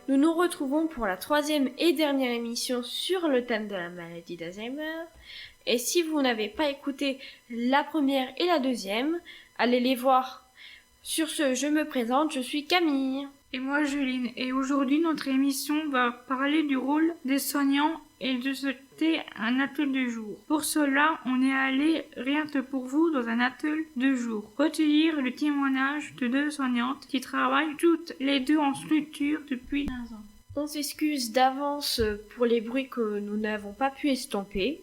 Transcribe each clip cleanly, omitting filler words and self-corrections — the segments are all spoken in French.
Nous nous retrouvons pour la 3e et dernière émission sur le thème de la maladie d'Alzheimer. Et si vous n'avez pas écouté la première et la 2e, allez les voir. Sur ce, je me présente, je suis Camille. Et moi Juline, et aujourd'hui notre émission va parler du rôle des soignants et de ce qu'est un atelier de jour. Pour cela, on est allé rien que pour vous dans un atelier de jour, recueillir le témoignage de 2 soignantes qui travaillent toutes les 2 en structure depuis 15 ans. On s'excuse d'avance pour les bruits que nous n'avons pas pu estomper,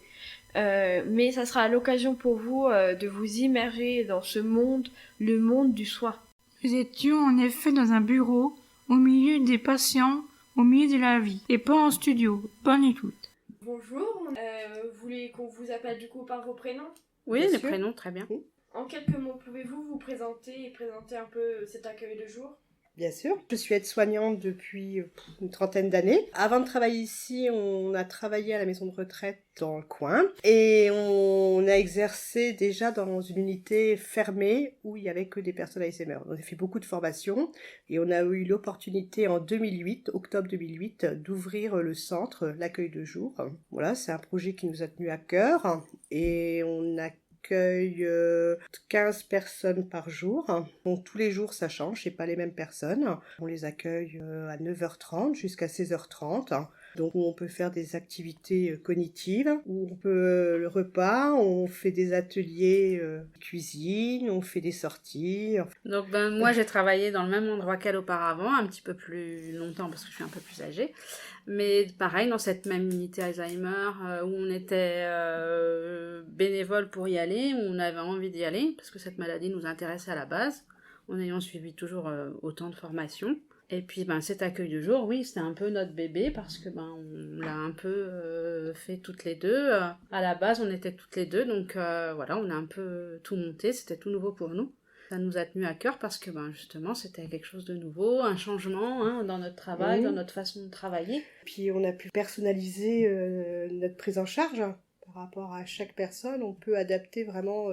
mais ça sera l'occasion pour vous de vous immerger dans ce monde, le monde du soin. Nous étions en effet dans un bureau, au milieu des patients, au milieu de la vie, et pas en studio. Bonne écoute. Bonjour, vous voulez qu'on vous appelle du coup par vos prénoms ? Oui, les prénoms, très bien. En quelques mots, pouvez-vous vous présenter et présenter un peu cet accueil de jour ? Bien sûr. Je suis aide-soignante depuis une 30aine d'années. Avant de travailler ici, on a travaillé à la maison de retraite dans le coin et on a exercé déjà dans une unité fermée où il n'y avait que des personnes Alzheimer. On a fait beaucoup de formations et on a eu l'opportunité en 2008, octobre 2008, d'ouvrir le centre, l'accueil de jour. Voilà, c'est un projet qui nous a tenu à cœur et on a accueille 15 personnes par jour. Donc tous les jours ça change, c'est pas les mêmes personnes. On les accueille à 9h30 jusqu'à 16h30. Donc on peut faire des activités cognitives, où on peut le repas, on fait des ateliers cuisine, on fait des sorties. Donc moi j'ai travaillé dans le même endroit qu'elle auparavant, un petit peu plus longtemps parce que je suis un peu plus âgée. Mais pareil, dans cette même unité Alzheimer où on était bénévole pour y aller, où on avait envie d'y aller, parce que cette maladie nous intéressait à la base, en ayant suivi toujours autant de formations. Et puis cet accueil de jour, oui, c'était un peu notre bébé, parce que on l'a un peu fait toutes les deux. À la base, on était toutes les deux, donc voilà, on a un peu tout monté, c'était tout nouveau pour nous. Ça nous a tenu à cœur parce que justement c'était quelque chose de nouveau, un changement dans notre travail, dans notre façon de travailler. Puis on a pu personnaliser notre prise en charge par rapport à chaque personne. On peut adapter vraiment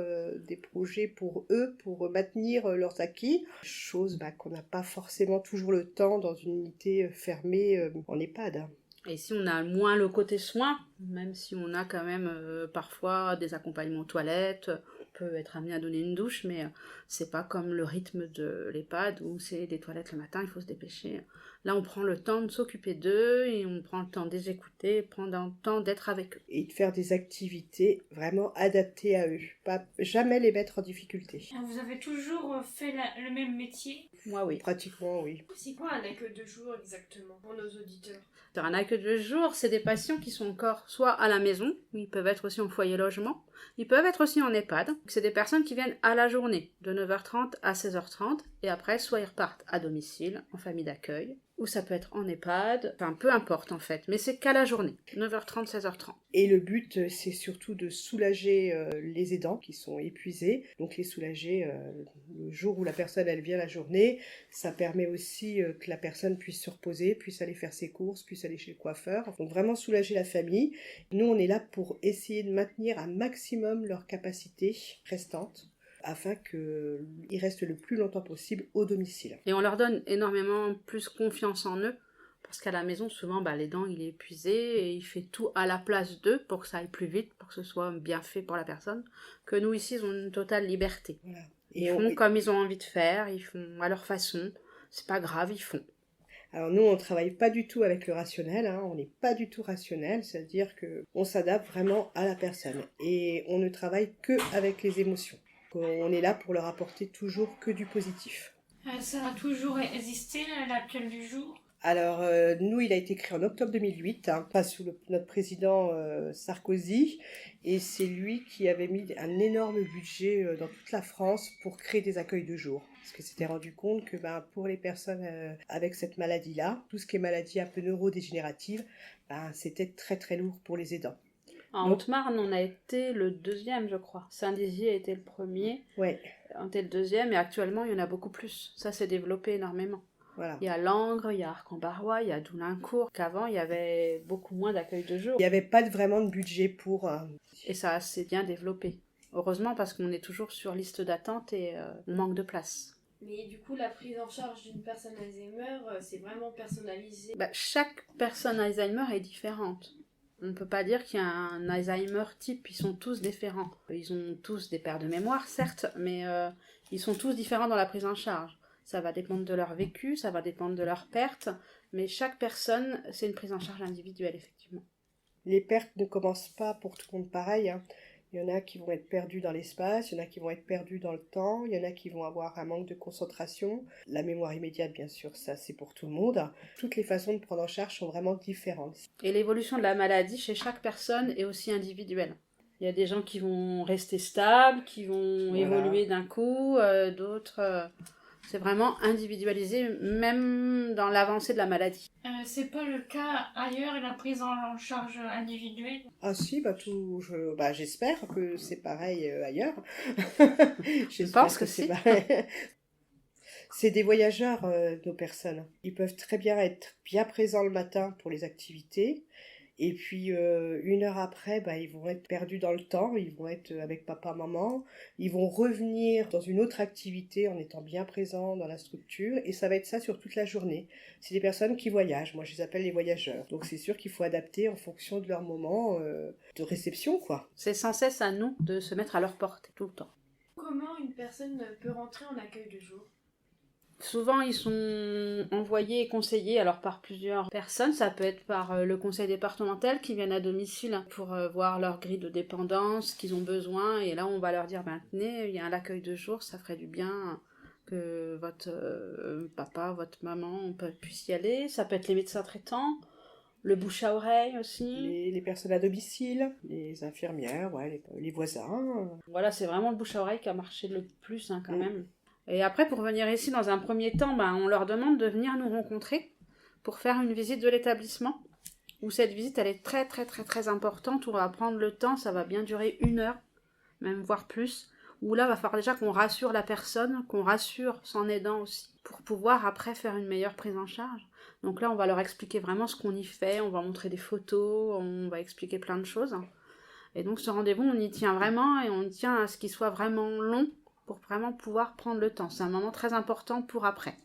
des projets pour eux, pour maintenir leurs acquis. Chose qu'on n'a pas forcément toujours le temps dans une unité fermée en EHPAD. Et ici, on a moins le côté soin, même si on a quand même parfois des accompagnements aux toilettes, on peut être amené à donner une douche, mais c'est pas comme le rythme de l'EHPAD où c'est des toilettes le matin, il faut se dépêcher. Là, on prend le temps de s'occuper d'eux et on prend le temps de les écouter, prendre le temps d'être avec eux. Et de faire des activités vraiment adaptées à eux, pas jamais les mettre en difficulté. Vous avez toujours fait le même métier ? Moi, oui. Pratiquement, oui. C'est quoi un accueil de jour exactement pour nos auditeurs ? Sur un accueil de jour, c'est des patients qui sont encore soit à la maison, ils peuvent être aussi en foyer logement, ils peuvent être aussi en EHPAD. C'est des personnes qui viennent à la journée, de 9h30 à 16h30, et après, soit ils repartent à domicile, en famille d'accueil, ou ça peut être en EHPAD, enfin peu importe en fait, mais c'est qu'à la journée, 9h30, 16h30. Et le but, c'est surtout de soulager les aidants qui sont épuisés, donc les soulager le jour où la personne elle vient la journée. Ça permet aussi que la personne puisse se reposer, puisse aller faire ses courses, puisse aller chez le coiffeur, donc vraiment soulager la famille. Nous on est là pour essayer de maintenir un maximum leurs capacités restantes, afin qu'ils restent le plus longtemps possible au domicile. Et on leur donne énormément plus confiance en eux, parce qu'à la maison, souvent, l'aidant, il est épuisé et il fait tout à la place d'eux pour que ça aille plus vite, pour que ce soit bien fait pour la personne, que nous, ici, ils ont une totale liberté. Voilà. Ils font comme ils ont envie de faire, ils font à leur façon, c'est pas grave, ils font. Alors nous, on travaille pas du tout avec le rationnel, on n'est pas du tout rationnel, c'est-à-dire qu'on s'adapte vraiment à la personne et on ne travaille que avec les émotions. On est là pour leur apporter toujours que du positif. Ça a toujours existé, l'accueil du jour ? Alors, nous, il a été créé en octobre 2008, pas sous notre président Sarkozy, et c'est lui qui avait mis un énorme budget dans toute la France pour créer des accueils de jour. Parce qu'il s'était rendu compte que pour les personnes avec cette maladie-là, tout ce qui est maladie un peu neurodégénérative, c'était très très lourd pour les aidants. En Haute-Marne, on a été le 2e, je crois. Saint-Dizier a été le 1er. Ouais. On était le 2e, et actuellement, il y en a beaucoup plus. Ça s'est développé énormément. Voilà. Il y a Langres, il y a Arc-en-Barrois, il y a Doulincourt. Qu'avant, il y avait beaucoup moins d'accueil de jour. Il n'y avait pas vraiment de budget pour... Et ça s'est bien développé. Heureusement, parce qu'on est toujours sur liste d'attente et on manque de place. Mais du coup, la prise en charge d'une personne Alzheimer, c'est vraiment personnalisé. Chaque personne Alzheimer est différente. On ne peut pas dire qu'il y a un Alzheimer type, ils sont tous différents. Ils ont tous des pertes de mémoire, certes, mais ils sont tous différents dans la prise en charge. Ça va dépendre de leur vécu, ça va dépendre de leur perte, mais chaque personne, c'est une prise en charge individuelle, effectivement. Les pertes ne commencent pas pour tout le monde pareil, hein. Il y en a qui vont être perdus dans l'espace, il y en a qui vont être perdus dans le temps, il y en a qui vont avoir un manque de concentration. La mémoire immédiate, bien sûr, ça c'est pour tout le monde. Toutes les façons de prendre en charge sont vraiment différentes. Et l'évolution de la maladie chez chaque personne est aussi individuelle. Il y a des gens qui vont rester stables, qui vont évoluer d'un coup, d'autres... c'est vraiment individualisé, même dans l'avancée de la maladie. C'est pas le cas ailleurs, la prise en charge individuelle? Ah si, j'espère que c'est pareil ailleurs. Je pense que c'est pareil. C'est des voyageurs, nos personnes. Ils peuvent très bien être bien présents le matin pour les activités. Et puis, 1 heure après, ils vont être perdus dans le temps, ils vont être avec papa, maman, ils vont revenir dans une autre activité en étant bien présents dans la structure, et ça va être ça sur toute la journée. C'est des personnes qui voyagent, moi je les appelle les voyageurs. Donc c'est sûr qu'il faut adapter en fonction de leur moment de réception, quoi. C'est sans cesse à nous de se mettre à leur portée, tout le temps. Comment une personne peut rentrer en accueil de jour? Souvent, ils sont envoyés et conseillés alors par plusieurs personnes. Ça peut être par le conseil départemental qui viennent à domicile pour voir leur grille de dépendance, ce qu'ils ont besoin. Et là, on va leur dire, tenez, il y a un accueil de jour, ça ferait du bien que votre papa, votre maman puisse y aller. Ça peut être les médecins traitants, le bouche à oreille aussi. Les personnes à domicile, les infirmières, les voisins. Voilà, c'est vraiment le bouche à oreille qui a marché le plus quand même. Et après, pour venir ici, dans un premier temps, on leur demande de venir nous rencontrer pour faire une visite de l'établissement, où cette visite, elle est très, très, très, très importante, où on va prendre le temps, ça va bien durer 1 heure, même voire plus, où là, il va falloir déjà qu'on rassure la personne, qu'on rassure son aidant aussi, pour pouvoir après faire une meilleure prise en charge. Donc là, on va leur expliquer vraiment ce qu'on y fait, on va montrer des photos, on va expliquer plein de choses. Et donc, ce rendez-vous, on y tient vraiment, et on tient à ce qu'il soit vraiment long, pour vraiment pouvoir prendre le temps. C'est un moment très important pour après.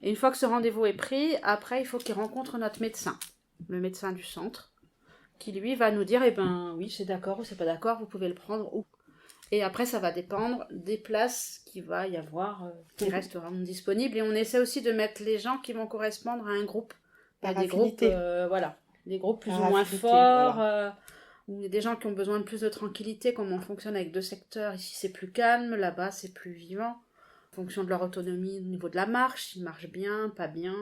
Et une fois que ce rendez-vous est pris, après, il faut qu'il rencontre notre médecin, le médecin du centre, qui lui va nous dire, oui, c'est d'accord ou c'est pas d'accord, vous pouvez le prendre où. Et après, ça va dépendre des places qu'il va y avoir, qui resteront disponibles. Et on essaie aussi de mettre les gens qui vont correspondre à un groupe. Par des affinité. groupes, des groupes plus Par ou moins affinité, forts, voilà. où il y a des gens qui ont besoin de plus de tranquillité, comme on fonctionne avec 2 secteurs. Ici, c'est plus calme, là-bas, c'est plus vivant. En fonction de leur autonomie au niveau de la marche, ils marchent bien, pas bien.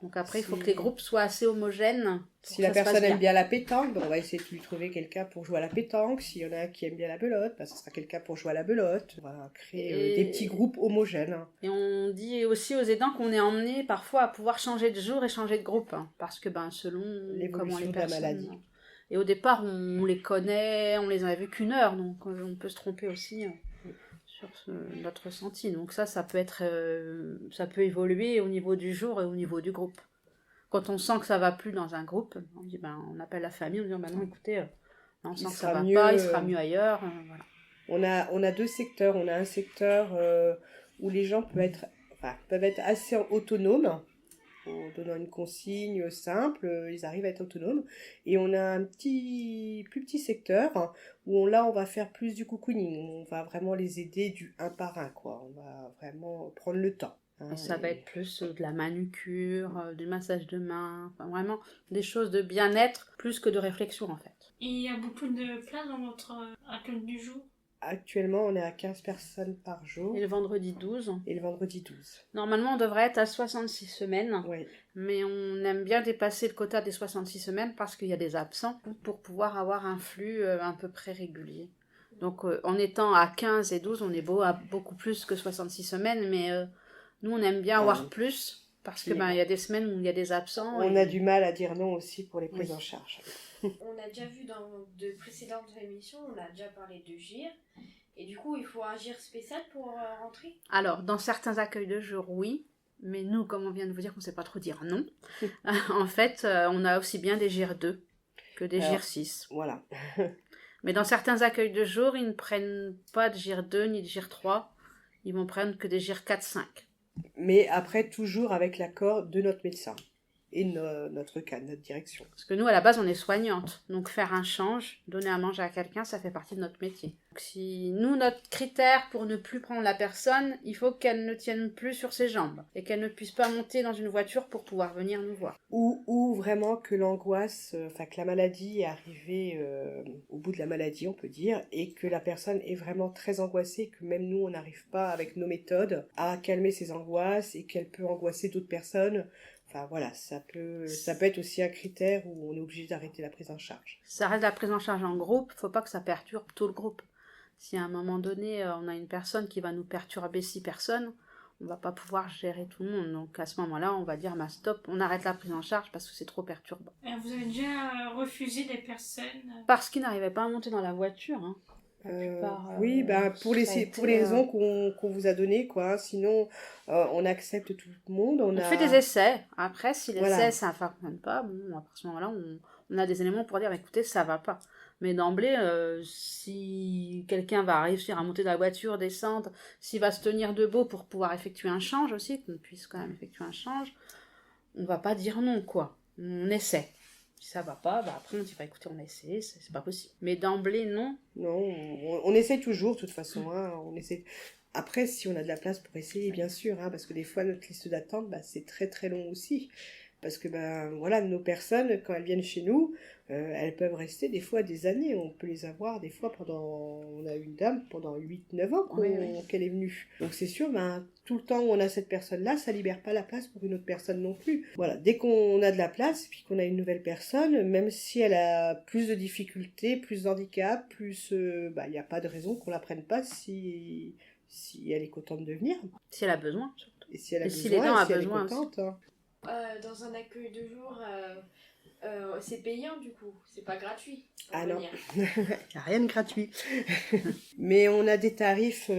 Donc après, il faut que les groupes soient assez homogènes. Si la personne aime bien la pétanque, on va essayer de lui trouver quelqu'un pour jouer à la pétanque. S'il y en a un qui aime bien la belote, ce sera quelqu'un pour jouer à la belote. On va créer des petits groupes homogènes. Et on dit aussi aux aidants qu'on est emmenés parfois à pouvoir changer de jour et changer de groupe. Parce que selon comment les personnes... de la maladie. Et au départ, on les connaît, on les a vus qu'1 heure, donc on peut se tromper aussi sur notre ressenti. Donc ça peut être, ça peut évoluer au niveau du jour et au niveau du groupe. Quand on sent que ça va plus dans un groupe, on dit on appelle la famille, on dit non écoutez, on sent que ça va pas, il sera mieux ailleurs. Voilà. On a 2 secteurs. On a un secteur où les gens peuvent être assez autonomes. En donnant une consigne simple, ils arrivent à être autonomes. Et on a un plus petit secteur où là, on va faire plus du cocooning. On va vraiment les aider du 1 par 1, quoi. On va vraiment prendre le temps. Et ça va être plus de la manucure, du massage de main, vraiment des choses de bien-être plus que de réflexion en fait. Et il y a beaucoup de places dans votre accueil du jour? Actuellement, on est à 15 personnes par jour. Et le vendredi 12. Et le vendredi 12. Normalement, on devrait être à 66 semaines. Oui. Mais on aime bien dépasser le quota des 66 semaines parce qu'il y a des absents pour pouvoir avoir un flux à peu près régulier. Donc, en étant à 15 et 12, on est à beaucoup plus que 66 semaines. Mais nous, on aime bien avoir plus parce que il y a des semaines où il y a des absents. On a du mal à dire non aussi pour les prises en charge. On a déjà vu dans de précédentes émissions, on a déjà parlé de GIR. Et du coup, il faut un GIR spécial pour rentrer? Alors, dans certains accueils de jour, oui. Mais nous, comme on vient de vous dire qu'on ne sait pas trop dire non, en fait, on a aussi bien des GIR 2 que des GIR 6. Voilà. Mais dans certains accueils de jour, ils ne prennent pas de GIR 2 ni de GIR 3. ils vont prendre que des GIR 4-5. Mais après, toujours avec l'accord de notre médecin et notre cas, notre direction. Parce que nous, à la base, on est soignante. Donc, faire un change, donner à manger à quelqu'un, ça fait partie de notre métier. Donc, si nous, notre critère pour ne plus prendre la personne, il faut qu'elle ne tienne plus sur ses jambes et qu'elle ne puisse pas monter dans une voiture pour pouvoir venir nous voir. Ou vraiment que l'angoisse, que la maladie est arrivée au bout de la maladie, on peut dire, et que la personne est vraiment très angoissée, que même nous, on n'arrive pas, avec nos méthodes, à calmer ses angoisses et qu'elle peut angoisser d'autres personnes. Enfin voilà, ça peut être aussi un critère où on est obligé d'arrêter la prise en charge. Ça reste la prise en charge en groupe, faut pas que ça perturbe tout le groupe. Si à un moment donné, on a une personne qui va nous perturber 6 personnes, on va pas pouvoir gérer tout le monde. Donc à ce moment-là, on va dire stop, on arrête la prise en charge parce que c'est trop perturbant. Vous avez déjà refusé des personnes? Parce qu'ils n'arrivaient pas à monter dans la voiture. Hein. Oui, pour les raisons qu'on vous a données, quoi. Sinon, on accepte tout le monde. On fait des essais. Après, si l'essai, Voilà. ça ne fonctionne pas, à ce moment-là, on a des éléments pour dire, écoutez, ça va pas. Mais d'emblée, si quelqu'un va réussir à monter dans la voiture, descendre, s'il va se tenir debout pour pouvoir effectuer un change aussi, qu'on puisse quand même effectuer un change, on va pas dire non, quoi. On essaie. Si ça va pas, après on dit, écoutez, on a essayé, c'est pas possible. Mais d'emblée, non. Non, on essaie toujours, de toute façon. Hein, on essaie. Après, si on a de la place pour essayer, bien sûr, hein, parce que des fois, notre liste d'attente, c'est très très long aussi. Parce que, voilà, nos personnes, quand elles viennent chez nous, elles peuvent rester des fois des années. On peut les avoir des fois on a une dame pendant 8-9 ans qu'elle est venue. Donc c'est sûr, tout le temps où on a cette personne-là, ça libère pas la place pour une autre personne non plus. Voilà, dès qu'on a de la place, puis qu'on a une nouvelle personne, même si elle a plus de difficultés, plus d'handicap, plus... il n'y a pas de raison qu'on la prenne pas si elle est contente de venir. Si elle a besoin, surtout. Et si elle a besoin, si les dents si elle est besoin contente. Hein. Dans un accueil de jour, c'est payant du coup, c'est pas gratuit. Ah non, il n'y a rien de gratuit. Mais on a des tarifs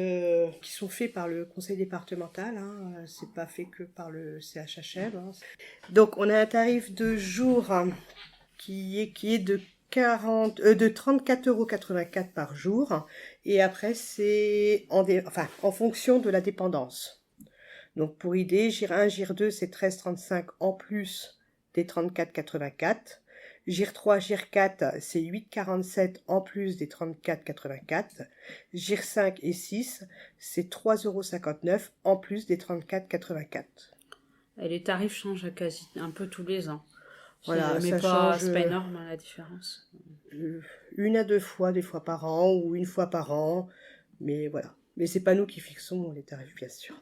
qui sont faits par le conseil départemental, hein. C'est pas fait que par le CHHM. Hein. Donc on a un tarif de jour qui est de 34,84 € par jour, et après c'est en fonction de la dépendance. Donc pour idée, GIR 1, GIR 2, c'est 13,35 en plus des 34,84. GIR 3, GIR 4, c'est 8,47 en plus des 34,84. GIR 5 et 6, c'est 3,59 € en plus des 34,84. Et les tarifs changent quasi un peu tous les ans. Voilà, mais ça change. change. C'est pas énorme la différence. 1 à 2 fois, des fois par an, ou 1 fois par an. Mais voilà. Mais c'est pas nous qui fixons les tarifs, bien sûr.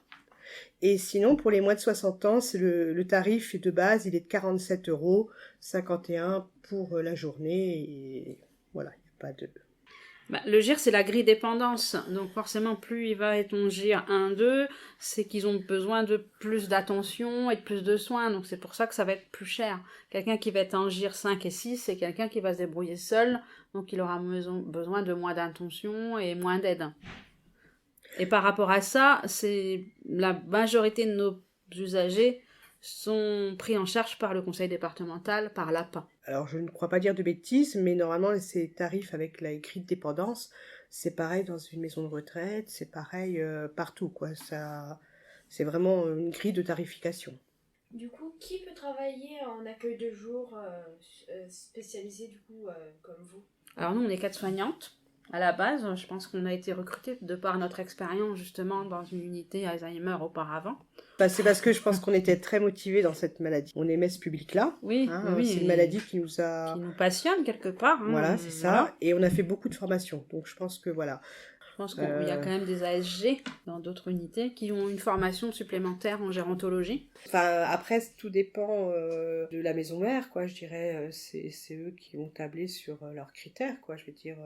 Et sinon, pour les moins de 60 ans, c'est le tarif de base, il est de 47,51 € pour la journée. Et voilà, il n'y a pas de... Le GIR, c'est la grille dépendance. Donc forcément, plus il va être en GIR 1, 2, c'est qu'ils ont besoin de plus d'attention et de plus de soins. Donc c'est pour ça que ça va être plus cher. Quelqu'un qui va être en GIR 5 et 6, c'est quelqu'un qui va se débrouiller seul. Donc il aura besoin de moins d'attention et moins d'aide. Et par rapport à ça, la majorité de nos usagers sont pris en charge par le conseil départemental, par l'APA. Alors, je ne crois pas dire de bêtises, mais normalement, ces tarifs avec la grille de dépendance, c'est pareil dans une maison de retraite, c'est pareil partout, quoi. C'est vraiment une grille de tarification. Du coup, qui peut travailler en accueil de jour spécialisé du coup comme vous? Alors nous, on est 4 soignantes. À la base, je pense qu'on a été recrutés de par notre expérience justement dans une unité Alzheimer auparavant. C'est parce que je pense qu'on était très motivés dans cette maladie. On aimait ce public-là. Oui, oui. C'est une maladie qui nous passionne quelque part. Hein, voilà, c'est ça. Voilà. Et on a fait beaucoup de formations. Donc je pense que voilà. Je pense qu'il y a quand même des ASG dans d'autres unités qui ont une formation supplémentaire en gérontologie. Après, tout dépend de la maison mère, quoi. Je dirais, c'est eux qui vont tabler sur leurs critères, quoi. Je veux dire.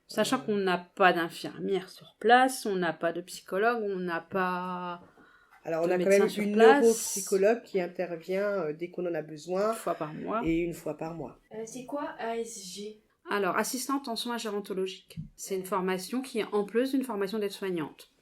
Sachant qu'on n'a pas d'infirmière sur place, on n'a pas de psychologue, on n'a pas. Alors, on a quand même une neuropsychologue qui intervient dès qu'on en a besoin. 1 fois par mois. Et 1 fois par mois. C'est quoi ASG? Alors, assistante en soins gérontologiques. C'est une formation qui est en plus d'une formation d'aide-soignante.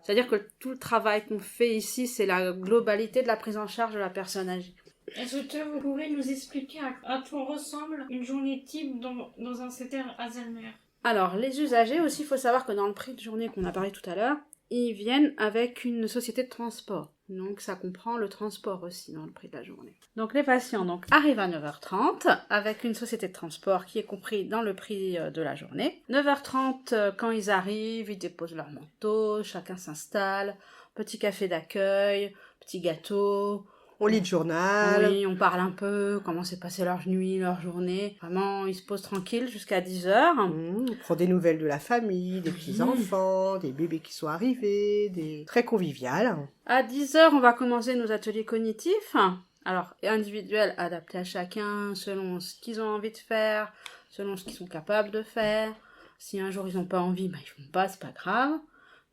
C'est-à-dire que tout le travail qu'on fait ici, c'est la globalité de la prise en charge de la personne âgée. Est-ce que vous pouvez nous expliquer à quoi ressemble une journée type dans un CTR Alzheimer? Alors, les usagers aussi, il faut savoir que dans le prix de journée qu'on a parlé tout à l'heure, ils viennent avec une société de transport. Donc ça comprend le transport aussi dans le prix de la journée. Donc les patients arrivent à 9h30 avec une société de transport qui est compris dans le prix de la journée. 9h30, quand ils arrivent, ils déposent leur manteau, chacun s'installe, petit café d'accueil, petit gâteau. On lit le journal. Oui, on parle un peu, comment s'est passé leur nuit, leur journée. Vraiment, ils se posent tranquilles jusqu'à 10h. On prend des nouvelles de la famille, des petits-enfants, des bébés qui sont arrivés, très convivial. À 10h, on va commencer nos ateliers cognitifs. Alors, individuels, adaptés à chacun, selon ce qu'ils ont envie de faire, selon ce qu'ils sont capables de faire. Si un jour ils n'ont pas envie, ils font pas, c'est pas grave.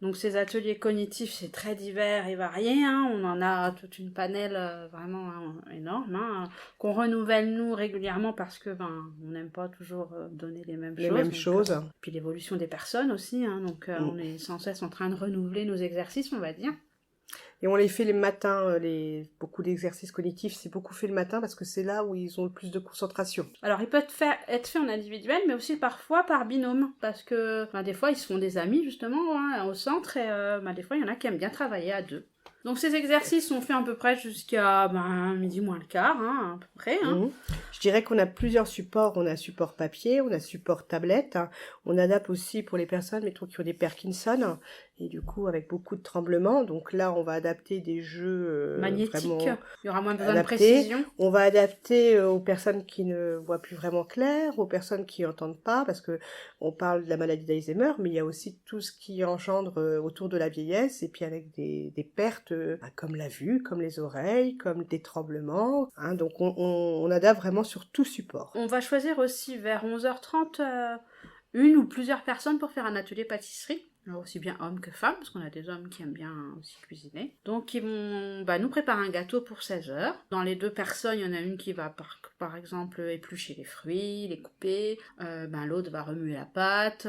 Donc ces ateliers cognitifs, c'est très divers et varié, hein. On en a toute une panelle vraiment énorme, hein, qu'on renouvelle nous régulièrement parce que on n'aime pas toujours donner les mêmes choses. Puis l'évolution des personnes aussi, hein, donc on est sans cesse en train de renouveler nos exercices, on va dire. Et on les fait les matins, beaucoup d'exercices cognitifs, c'est beaucoup fait le matin parce que c'est là où ils ont le plus de concentration. Alors, ils peuvent être faits en individuel, mais aussi parfois par binôme, parce que des fois, ils se font des amis, justement, hein, au centre, et des fois, il y en a qui aiment bien travailler à deux. Donc, ces exercices sont faits à peu près jusqu'à midi moins le quart, hein, à peu près. Hein. Je dirais qu'on a plusieurs supports. On a support papier, on a support tablette. On adapte aussi pour les personnes, mettons, qui ont des Parkinson, et du coup, avec beaucoup de tremblements. Donc là, on va adapter des jeux magnétiques. Vraiment il y aura moins besoin de précision. On va adapter aux personnes qui ne voient plus vraiment clair, aux personnes qui n'entendent pas, parce que on parle de la maladie d'Alzheimer, mais il y a aussi tout ce qui engendre autour de la vieillesse, et puis avec des pertes comme la vue, comme les oreilles, comme des tremblements. Hein, donc on adapte vraiment sur tout support. On va choisir aussi vers 11h30 une ou plusieurs personnes pour faire un atelier pâtisserie. Alors aussi bien hommes que femmes, parce qu'on a des hommes qui aiment bien aussi cuisiner. Donc ils vont nous préparer un gâteau pour 16h. Dans les 2 personnes, il y en a une qui va par exemple éplucher les fruits, les couper. L'autre va remuer la pâte,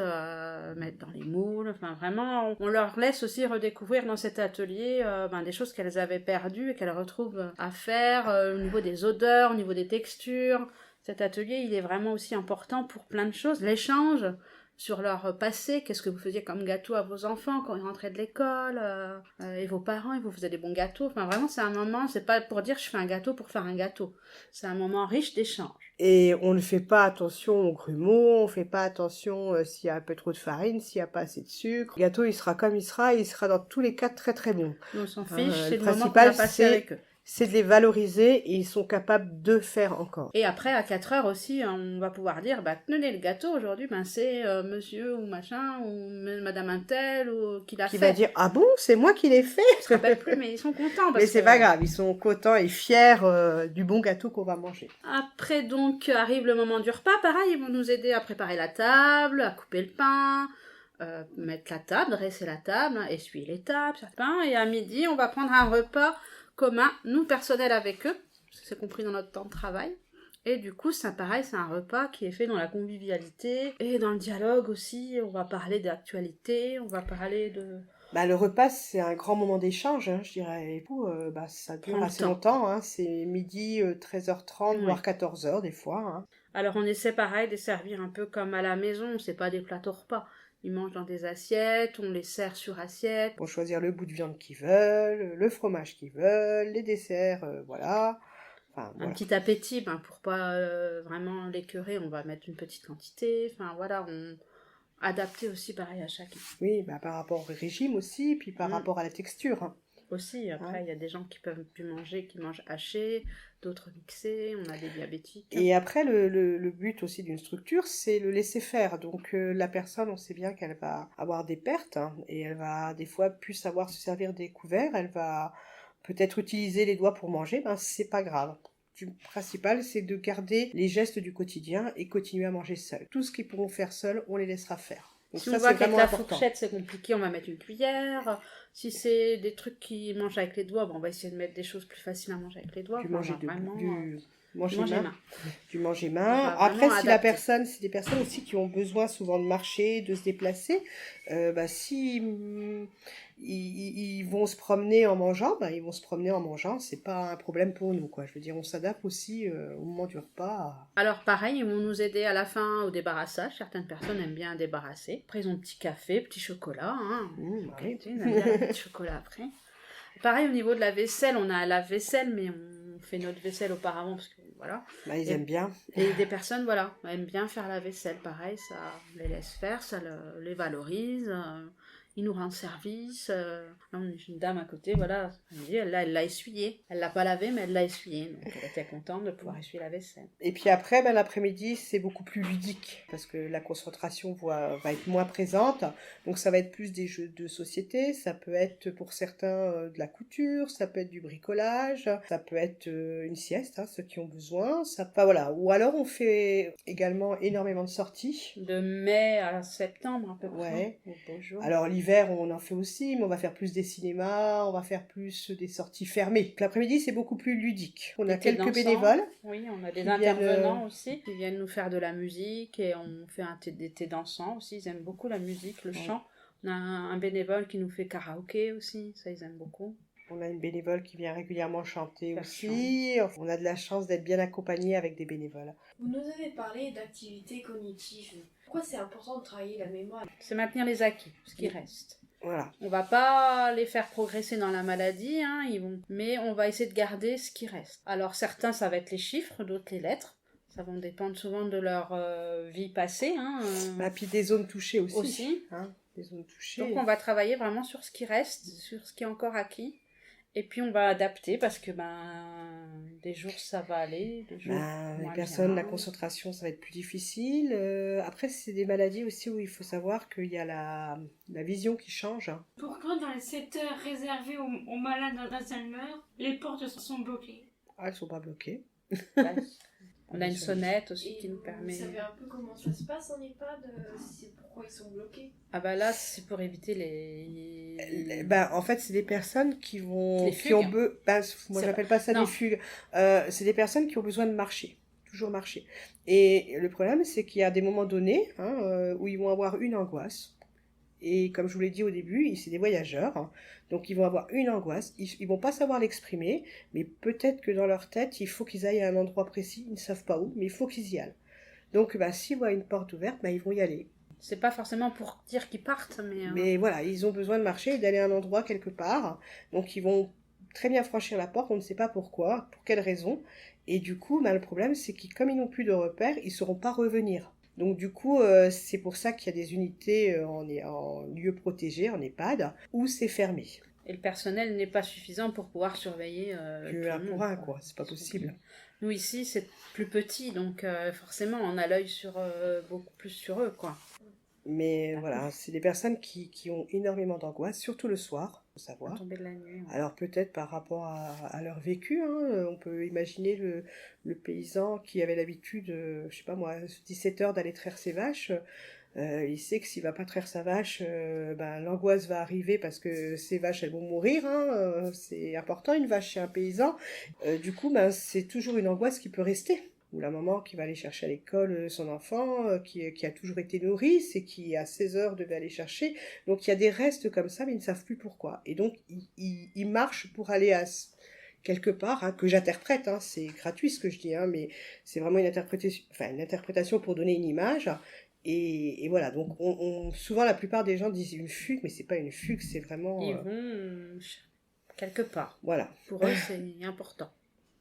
mettre dans les moules. Enfin vraiment, on leur laisse aussi redécouvrir dans cet atelier des choses qu'elles avaient perdues et qu'elles retrouvent à faire au niveau des odeurs, au niveau des textures. Cet atelier, il est vraiment aussi important pour plein de choses. L'échange sur leur passé, qu'est-ce que vous faisiez comme gâteau à vos enfants quand ils rentraient de l'école, et vos parents, ils vous faisaient des bons gâteaux. Enfin, vraiment, c'est un moment, c'est pas pour dire je fais un gâteau pour faire un gâteau. C'est un moment riche d'échange. Et on ne fait pas attention aux grumeaux, on fait pas attention s'il y a un peu trop de farine, s'il y a pas assez de sucre. Le gâteau, il sera comme il sera dans tous les cas très très bon. On s'en fiche, c'est le le moment qu'on a principal, passé avec eux. C'est de les valoriser et ils sont capables de faire encore. Et après, à 4h aussi, on va pouvoir dire, tenez le gâteau aujourd'hui, c'est monsieur ou machin, ou madame untel, ou qui l'a fait. Qui va dire, ah bon, c'est moi qui l'ai fait. Ils se rappellent plus, mais ils sont contents. Mais c'est pas grave, ils sont contents et fiers du bon gâteau qu'on va manger. Après, donc, arrive le moment du repas. Pareil, ils vont nous aider à préparer la table, à couper le pain, mettre la table, dresser la table, essuyer les tables, ça pain. Et à midi, on va prendre un repas commun, nous personnel avec eux, parce que c'est compris dans notre temps de travail. Et du coup, c'est pareil, c'est un repas qui est fait dans la convivialité et dans le dialogue aussi. On va parler d'actualité, on va parler de... le repas, c'est un grand moment d'échange, je dirais. Et tout, ça dure assez longtemps, hein. C'est midi, 13h30, voire 14h des fois. Hein. Alors on essaie pareil de servir un peu comme à la maison, c'est pas des plateaux repas. Ils mangent dans des assiettes, on les sert sur assiette. Pour choisir le bout de viande qu'ils veulent, le fromage qu'ils veulent, les desserts, voilà. Enfin, un petit appétit, pour pas vraiment l'écœurer, on va mettre une petite quantité. Enfin voilà, on adapter aussi pareil à chacun. Oui, par rapport au régime aussi, puis par rapport à la texture. Hein. Aussi, après, il y a des gens qui peuvent plus manger, qui mangent haché, d'autres mixés, on a des diabétiques. Et après, le but aussi d'une structure, c'est le laisser faire. Donc la personne, on sait bien qu'elle va avoir des pertes, hein, et elle va des fois plus savoir se servir des couverts, elle va peut-être utiliser les doigts pour manger, c'est pas grave. Le principal, c'est de garder les gestes du quotidien et continuer à manger seul. Tout ce qu'ils pourront faire seuls, on les laissera faire. Donc si on voit qu'avec la fourchette c'est compliqué, on va mettre une cuillère. Si c'est des trucs qui mangent avec les doigts, on va essayer de mettre des choses plus faciles à manger avec les doigts. Du manger vraiment, du manger manger main. main. Du manger On main. va Après, vraiment si la adapter. personne, c'est des personnes aussi qui ont besoin souvent de marcher, de se déplacer, si ils vont se promener en mangeant, ils vont se promener en mangeant, c'est pas un problème pour nous, quoi. Je veux dire, on s'adapte aussi au moment du repas. Alors pareil, ils vont nous aider à la fin au débarrassage. Certaines personnes aiment bien débarrasser. Après, ils ont petit café, petit chocolat. Oui. Ils aiment bien le petit chocolat après. Pareil, au niveau de la vaisselle, on a un lave-vaisselle, mais on fait notre vaisselle auparavant, parce que voilà. Ils aiment bien. Et des personnes, voilà, aiment bien faire la vaisselle. Pareil, ça les laisse faire, ça les valorise. Ils nous rendent service. Là, on a une dame à côté, voilà, elle me dit, elle l'a essuyé. Elle l'a pas lavé, mais elle l'a essuyé. Donc elle était contente de pouvoir essuyer la vaisselle. Et puis après, l'après-midi, c'est beaucoup plus ludique parce que la concentration va être moins présente. Donc ça va être plus des jeux de société. Ça peut être pour certains de la couture, ça peut être du bricolage, ça peut être une sieste, ceux qui ont besoin. Voilà. Ou alors on fait également énormément de sorties. De mai à septembre, à peu près. Ouais. Au beau jour. Alors l'hiver, on en fait aussi, mais on va faire plus des cinémas, on va faire plus des sorties fermées. L'après-midi, c'est beaucoup plus ludique. On a Des thés quelques dansants. bénévoles. Oui, on a des qui intervenants viennent, aussi qui viennent nous faire de la musique et on fait des thés dansants aussi. Ils aiment beaucoup la musique, le chant. On a un bénévole qui nous fait karaoké aussi, ça ils aiment beaucoup. On a une bénévole qui vient régulièrement chanter Faire aussi. On a de la chance d'être bien accompagné avec des bénévoles. Vous nous avez parlé d'activités cognitives. Pourquoi c'est important de travailler la mémoire? C'est maintenir les acquis, ce qui reste. Voilà. On va pas les faire progresser dans la maladie, mais on va essayer de garder ce qui reste. Alors certains, ça va être les chiffres, d'autres les lettres. Ça va dépendre souvent de leur vie passée. Puis des zones touchées aussi. Aussi. Des zones touchées. Donc on va travailler vraiment sur ce qui reste, sur ce qui est encore acquis. Et puis on va adapter parce que des jours ça va aller, des jours Les moins personnes, bien. la concentration, ça va être plus difficile. Après, c'est des maladies aussi où il faut savoir qu'il y a la vision qui change. Pourquoi dans les secteurs réservés aux malades d'Alzheimer, les portes sont bloquées? Elles sont pas bloquées. Ouais. On a une sonnette aussi qui nous permet. Vous savez un peu comment ça se passe en EHPAD? C'est pourquoi ils sont bloqués? Là c'est pour éviter les... En fait, c'est des personnes qui vont... Les qui ont fugues. moi, C'est j'appelle pas ça Non. des fugues. C'est des personnes qui ont besoin de marcher. Toujours marcher. Et le problème, c'est qu'il y a des moments donnés où ils vont avoir une angoisse. Et comme je vous l'ai dit au début, c'est des voyageurs. Donc, ils vont avoir une angoisse. Ils vont pas savoir l'exprimer. Mais peut-être que dans leur tête, il faut qu'ils aillent à un endroit précis. Ils ne savent pas où, mais il faut qu'ils y aillent. Donc, s'ils voient une porte ouverte, ils vont y aller. C'est pas forcément pour dire qu'ils partent, mais... Mais voilà, ils ont besoin de marcher et d'aller à un endroit quelque part. Donc ils vont très bien franchir la porte, on ne sait pas pourquoi, pour quelle raison. Et du coup, le problème, c'est que comme ils n'ont plus de repères, ils ne sauront pas revenir. Donc du coup, c'est pour ça qu'il y a des unités en lieu protégé, en EHPAD, où c'est fermé. Et le personnel n'est pas suffisant pour pouvoir surveiller tout le Un monde, pour un, quoi. C'est pas possible. Nous ici, c'est plus petit, donc forcément, on a l'œil beaucoup plus sur eux, quoi. Mais voilà, c'est des personnes qui ont énormément d'angoisse, surtout le soir, faut savoir. Tomber de la nuit. Ouais. Alors peut-être par rapport à leur vécu, on peut imaginer le paysan qui avait l'habitude, 17 heures d'aller traire ses vaches. Il sait que s'il va pas traire sa vache, l'angoisse va arriver parce que ses vaches elles vont mourir. C'est important une vache chez un paysan. Du coup, c'est toujours une angoisse qui peut rester. Ou la maman qui va aller chercher à l'école son enfant, qui a toujours été nourrice et qui à 16 heures devait aller chercher. Donc il y a des restes comme ça, mais ils ne savent plus pourquoi. Et donc ils marchent pour aller quelque part, que j'interprète, c'est gratuit ce que je dis, mais c'est vraiment une interprétation pour donner une image. Et voilà, donc souvent la plupart des gens disent une fugue, mais c'est pas une fugue, c'est vraiment... Ils vont quelque part. Voilà. Pour eux, c'est important.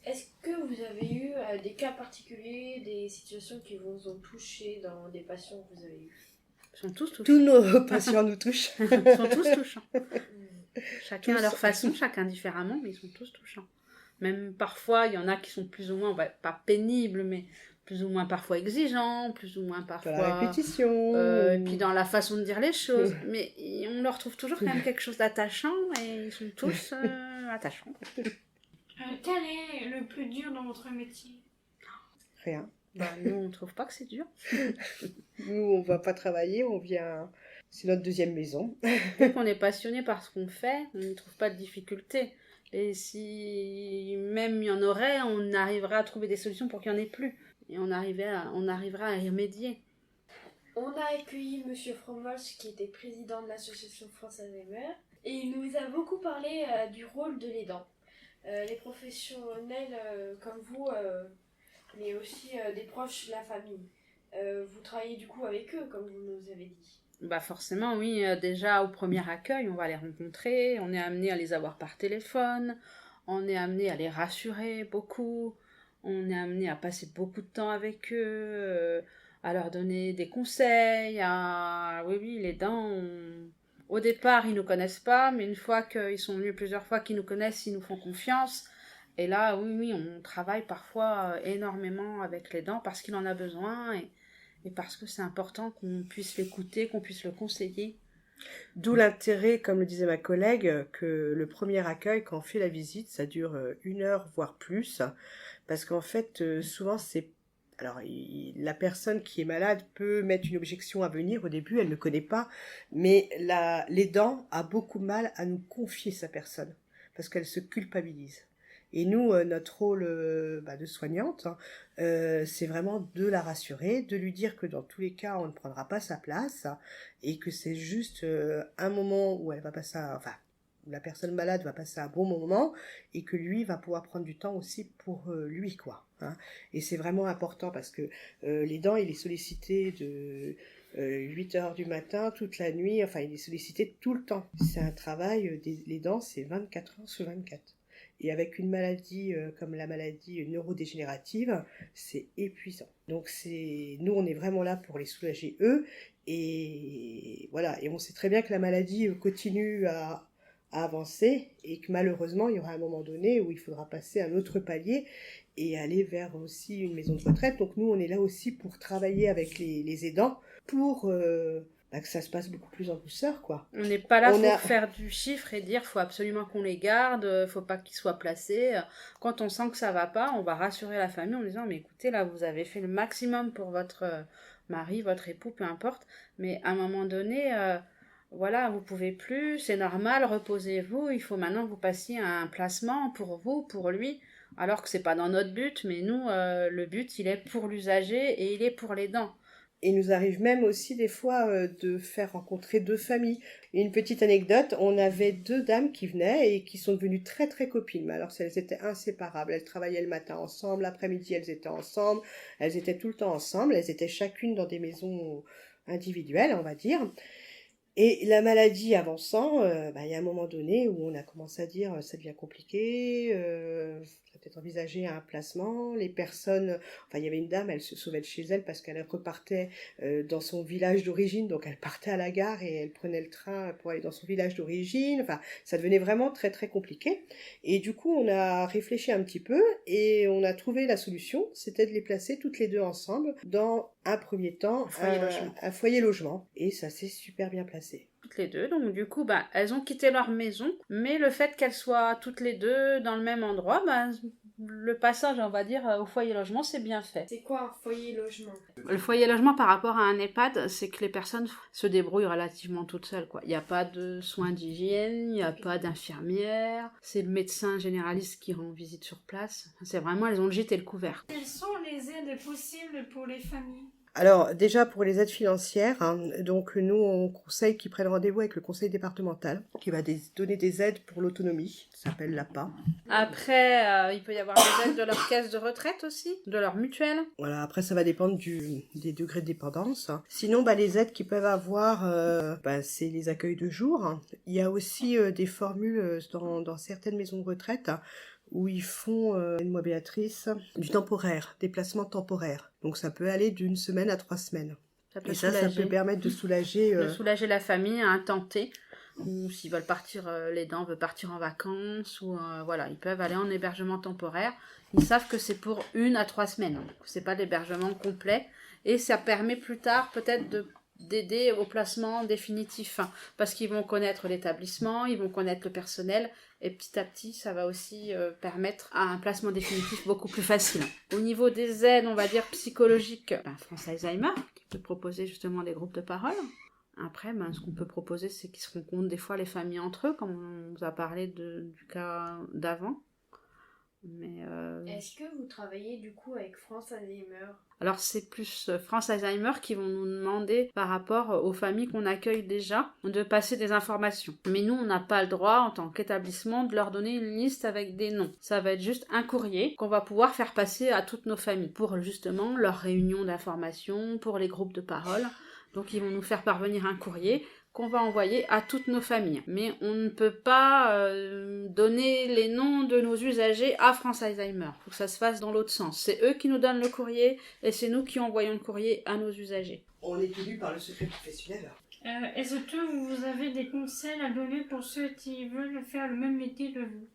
Est-ce que vous avez eu des cas particuliers, des situations qui vous ont touché dans des patients que vous avez eus? Ils sont tous touchants. Tous nos patients nous touchent. Ils sont tous touchants. Chacun Tous. à leur façon, chacun différemment, mais ils sont tous touchants. Même parfois, il y en a qui sont plus ou moins, pas pénibles, mais plus ou moins parfois exigeants, plus ou moins parfois... Dans la répétition. Et puis dans la façon de dire les choses. Mais on leur trouve toujours quand même quelque chose d'attachant et ils sont tous attachants. Quel est le plus dur dans votre métier? Rien. Nous, on trouve pas que c'est dur. Nous, on va pas travailler, on vient C'est notre deuxième maison. Dès qu'on est passionné par ce qu'on fait, on n'y trouve pas de difficulté. Et si même il y en aurait, on arrivera à trouver des solutions pour qu'il n'y en ait plus. Et on arrivera à y remédier. On a accueilli Monsieur Frommels, qui était président de l'association France Alzheimer, et il nous a beaucoup parlé du rôle de l'aidant. Les professionnels comme vous, mais aussi des proches de la famille. Vous travaillez du coup avec eux, comme vous nous avez dit. Bah forcément, oui. Déjà, au premier accueil, on va les rencontrer. On est amené à les avoir par téléphone. On est amené à les rassurer beaucoup. On est amené à passer beaucoup de temps avec eux, à leur donner des conseils. Oui, les dents, au départ, ils nous connaissent pas, mais une fois qu'ils sont venus plusieurs fois, qu'ils nous connaissent, ils nous font confiance. Et là, oui, on travaille parfois énormément avec les dents parce qu'il en a besoin et parce que c'est important qu'on puisse l'écouter, qu'on puisse le conseiller. D'où l'intérêt, comme le disait ma collègue, que le premier accueil, quand on fait la visite, ça dure 1 heure, voire plus. Parce qu'en fait, souvent, c'est... Alors, la personne qui est malade peut mettre une objection à venir. Au début, elle ne connaît pas. Mais l'aidant a beaucoup de mal à nous confier sa personne. Parce qu'elle se culpabilise. Et nous, notre rôle de soignante, c'est vraiment de la rassurer, de lui dire que dans tous les cas, on ne prendra pas sa place et que c'est juste un moment où elle va passer, la personne malade va passer un bon moment et que lui va pouvoir prendre du temps aussi pour lui, quoi. Hein. Et c'est vraiment important parce que les dents, il est sollicité de 8 heures du matin, toute la nuit, enfin, il est sollicité tout le temps. C'est un travail, les dents, c'est 24 heures sur 24. Et avec une maladie comme la maladie neurodégénérative, c'est épuisant. Donc nous, on est vraiment là pour les soulager eux. Et voilà. Et on sait très bien que la maladie continue à avancer et que malheureusement, il y aura un moment donné où il faudra passer à un autre palier et aller vers aussi une maison de retraite. Donc nous, on est là aussi pour travailler avec les aidants pour... que ça se passe beaucoup plus en douceur, quoi. On n'est pas là pour faire du chiffre et dire faut absolument qu'on les garde, faut pas qu'ils soient placés. Quand on sent que ça va pas, on va rassurer la famille en disant mais écoutez, là vous avez fait le maximum pour votre mari, votre époux, peu importe, mais à un moment donné, voilà, vous pouvez plus, c'est normal, reposez-vous, il faut maintenant que vous passiez à un placement pour vous, pour lui, alors que c'est pas dans notre but, mais nous, le but il est pour l'usager et il est pour l'aidant. Et il nous arrive même aussi des fois de faire rencontrer 2 familles. Une petite anecdote, on avait 2 dames qui venaient et qui sont devenues très très copines. Mais alors elles étaient inséparables. Elles travaillaient le matin ensemble, l'après-midi elles étaient ensemble, elles étaient tout le temps ensemble. Elles étaient chacune dans des maisons individuelles, on va dire. Et la maladie avançant, il y a un moment donné où on a commencé à dire ça devient compliqué, peut-être envisager un placement. Les personnes, il y avait une dame, elle se sauvait de chez elle parce qu'elle repartait dans son village d'origine, donc elle partait à la gare et elle prenait le train pour aller dans son village d'origine. Enfin, ça devenait vraiment très très compliqué. Et du coup, on a réfléchi un petit peu et on a trouvé la solution, c'était de les placer toutes les 2 ensemble dans un premier temps un foyer logement. Et ça s'est super bien placé. Toutes les 2, donc du coup, elles ont quitté leur maison, mais le fait qu'elles soient toutes les 2 dans le même endroit, le passage, on va dire, au foyer logement, c'est bien fait. C'est quoi un foyer logement ? Le foyer logement par rapport à un EHPAD, c'est que les personnes se débrouillent relativement toutes seules, quoi. Il n'y a pas de soins d'hygiène, il n'y a pas d'infirmière, c'est le médecin généraliste qui rend visite sur place. C'est vraiment, elles ont le gîte et le couvert. Quelles sont les aides possibles pour les familles ? Alors déjà pour les aides financières, donc nous on conseille qu'ils prennent rendez-vous avec le conseil départemental qui va donner des aides pour l'autonomie, ça s'appelle l'APA. Après il peut y avoir des aides de leur caisse de retraite aussi, de leur mutuelle. Voilà, après ça va dépendre des degrés de dépendance. Sinon les aides qu'ils peuvent avoir, c'est les accueils de jour. Il y a aussi des formules dans certaines maisons de retraite où ils font, moi Béatrice, du temporaire, des placements temporaires. Donc ça peut aller d'1 semaine à 3 semaines. Ça peut permettre de soulager... De soulager la famille à un temps T, ou s'ils veulent partir, l'aidant veut partir en vacances, ou ils peuvent aller en hébergement temporaire. Ils savent que c'est pour 1 à 3 semaines, donc c'est pas l'hébergement complet, et ça permet plus tard peut-être d'aider au placement définitif, parce qu'ils vont connaître l'établissement, ils vont connaître le personnel, et petit à petit, ça va aussi permettre à un placement définitif beaucoup plus facile. Au niveau des aides, on va dire psychologiques, France Alzheimer, qui peut proposer justement des groupes de parole. Après, ce qu'on peut proposer, c'est qu'ils se rencontrent des fois les familles entre eux, comme on vous a parlé du cas d'avant. Mais Est-ce que vous travaillez du coup avec France Alzheimer? alors c'est plus France Alzheimer qui vont nous demander par rapport aux familles qu'on accueille déjà de passer des informations. Mais nous on n'a pas le droit en tant qu'établissement de leur donner une liste avec des noms. Ça va être juste un courrier qu'on va pouvoir faire passer à toutes nos familles pour justement leurs réunions d'information, pour les groupes de parole. Donc ils vont nous faire parvenir un courrier qu'on va envoyer à toutes nos familles. Mais on ne peut pas donner les noms de nos usagers à France Alzheimer. Il faut que ça se fasse dans l'autre sens. C'est eux qui nous donnent le courrier et c'est nous qui envoyons le courrier à nos usagers. On est élu par le secret professionnel. Est-ce que vous avez des conseils à donner pour ceux qui veulent faire le même métier que vous?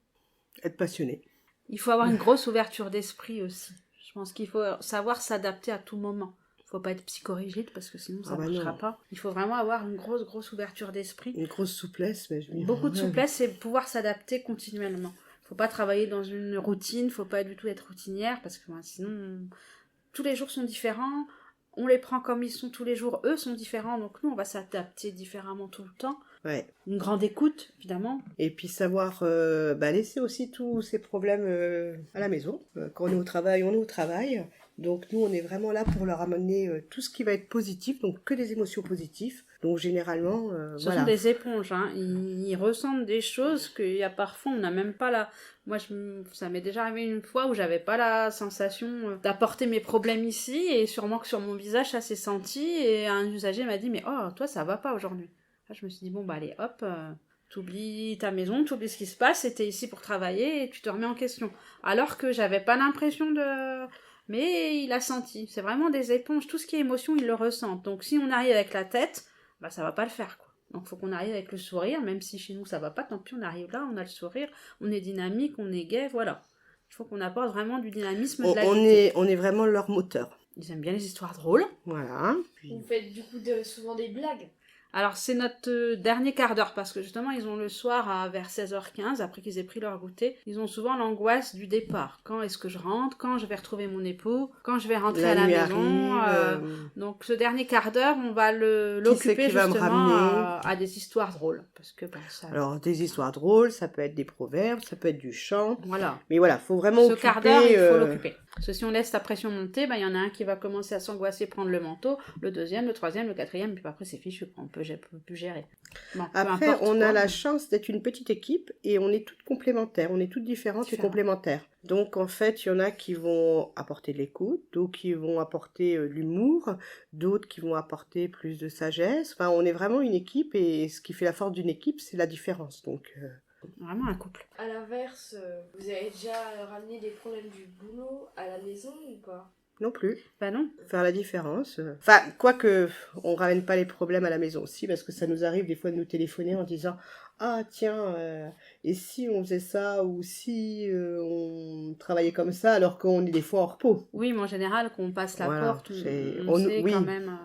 Être passionné. Il faut avoir une grosse ouverture d'esprit aussi. Je pense qu'il faut savoir s'adapter à tout moment. Il ne faut pas être psychorigide parce que sinon ça ne marchera pas. Il faut vraiment avoir une grosse ouverture d'esprit. Une grosse souplesse. Mais Beaucoup de souplesse et pouvoir s'adapter continuellement. Il ne faut pas travailler dans une routine, il ne faut pas du tout être routinière parce que sinon tous les jours sont différents. On les prend comme ils sont tous les jours, eux sont différents, donc nous on va s'adapter différemment tout le temps. Ouais. Une grande écoute, évidemment. Et puis savoir laisser aussi tous ces problèmes à la maison. Quand on est au travail, on est au travail. Donc nous, on est vraiment là pour leur amener tout ce qui va être positif, donc que des émotions positives. Donc généralement, Ce sont des éponges, hein. Ils ressentent des choses qu'il y a parfois, on n'a même pas la... Moi, ça m'est déjà arrivé une fois où j'avais pas la sensation d'apporter mes problèmes ici, et sûrement que sur mon visage, ça s'est senti, et un usager m'a dit « Mais oh, toi, ça va pas aujourd'hui ». Là, je me suis dit « Bon, allez, hop, t'oublies ta maison, t'oublies ce qui se passe, et t'es ici pour travailler, et tu te remets en question. » Alors que j'avais pas l'impression de... Mais il a senti. C'est vraiment des éponges. Tout ce qui est émotion, ils le ressentent. Donc si on arrive avec la tête, ça va pas le faire, quoi. Donc il faut qu'on arrive avec le sourire, même si chez nous ça va pas, tant pis, on arrive là, on a le sourire, on est dynamique, on est gai, voilà. Il faut qu'on apporte vraiment du dynamisme, de la gaieté. On est vraiment leur moteur. Ils aiment bien les histoires drôles. Voilà. Vous faites du coup souvent des blagues? Alors c'est notre dernier quart d'heure, parce que justement ils ont le soir vers 16h15, après qu'ils aient pris leur goûter, ils ont souvent l'angoisse du départ. Quand est-ce que je rentre? Quand je vais retrouver mon époux? Quand je vais rentrer à la maison? Donc ce dernier quart d'heure, on va l'occuper justement à des histoires drôles. Parce que, Alors des histoires drôles, ça peut être des proverbes, ça peut être du chant. Voilà. Mais voilà, il faut vraiment ce quart d'heure, il faut l'occuper. Parce que si on laisse la pression monter, il y en a un qui va commencer à s'angoisser, prendre le manteau, le deuxième, le troisième, le quatrième, puis après c'est fichu, on peut plus gérer. Bon, après, on a la chance d'être une petite équipe et on est toutes complémentaires, on est toutes différentes et complémentaires. Donc en fait, il y en a qui vont apporter de l'écoute, d'autres qui vont apporter de l'humour, d'autres qui vont apporter plus de sagesse. Enfin, on est vraiment une équipe et ce qui fait la force d'une équipe, c'est la différence. Donc vraiment un couple. À l'inverse, vous avez déjà ramené des problèmes du boulot à la maison ou pas? Non plus. Non. Faire la différence. Enfin, quoique, on ramène pas les problèmes à la maison aussi, parce que ça nous arrive des fois de nous téléphoner en disant « Ah tiens, et si on faisait ça, ou si on travaillait comme ça, alors qu'on est des fois en repos ?» Oui, mais en général, qu'on passe la porte, on sait oui. quand même...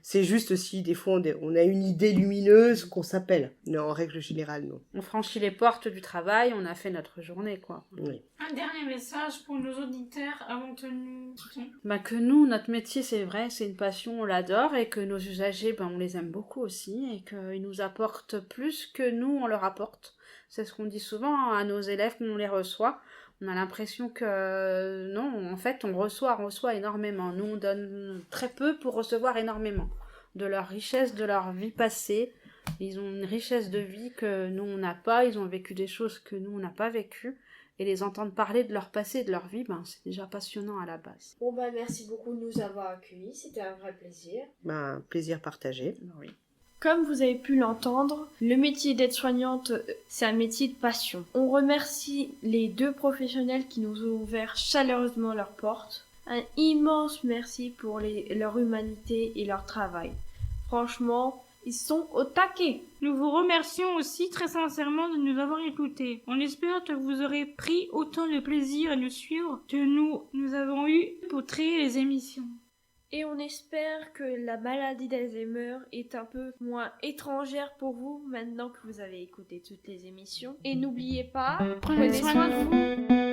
C'est juste si des fois on a une idée lumineuse qu'on s'appelle. Mais en règle générale, non. On franchit les portes du travail, on a fait notre journée, quoi. Oui. Un dernier message pour nos auditeurs avant que nous quittons. Que nous, notre métier, c'est vrai, c'est une passion, on l'adore, et que nos usagers, on les aime beaucoup aussi, et qu'ils nous apportent plus que nous, on leur apporte. C'est ce qu'on dit souvent à nos élèves quand on les reçoit. On a l'impression que non, en fait, on reçoit énormément. Nous, on donne très peu pour recevoir énormément. De leur richesse, de leur vie passée. Ils ont une richesse de vie que nous, on n'a pas. Ils ont vécu des choses que nous, on n'a pas vécues. Et les entendre parler de leur passé et de leur vie, c'est déjà passionnant à la base. Bon, merci beaucoup de nous avoir accueillis. C'était un vrai plaisir. Plaisir partagé. Oui. Comme vous avez pu l'entendre, le métier d'aide-soignante, c'est un métier de passion. On remercie les deux professionnels qui nous ont ouvert chaleureusement leurs portes. Un immense merci pour leur humanité et leur travail. Franchement, ils sont au taquet. Nous vous remercions aussi très sincèrement de nous avoir écoutés. On espère que vous aurez pris autant de plaisir à nous suivre que nous avons eu pour créer les émissions. Et on espère que la maladie d'Alzheimer est un peu moins étrangère pour vous maintenant que vous avez écouté toutes les émissions. Et n'oubliez pas, Prenez soin de vous.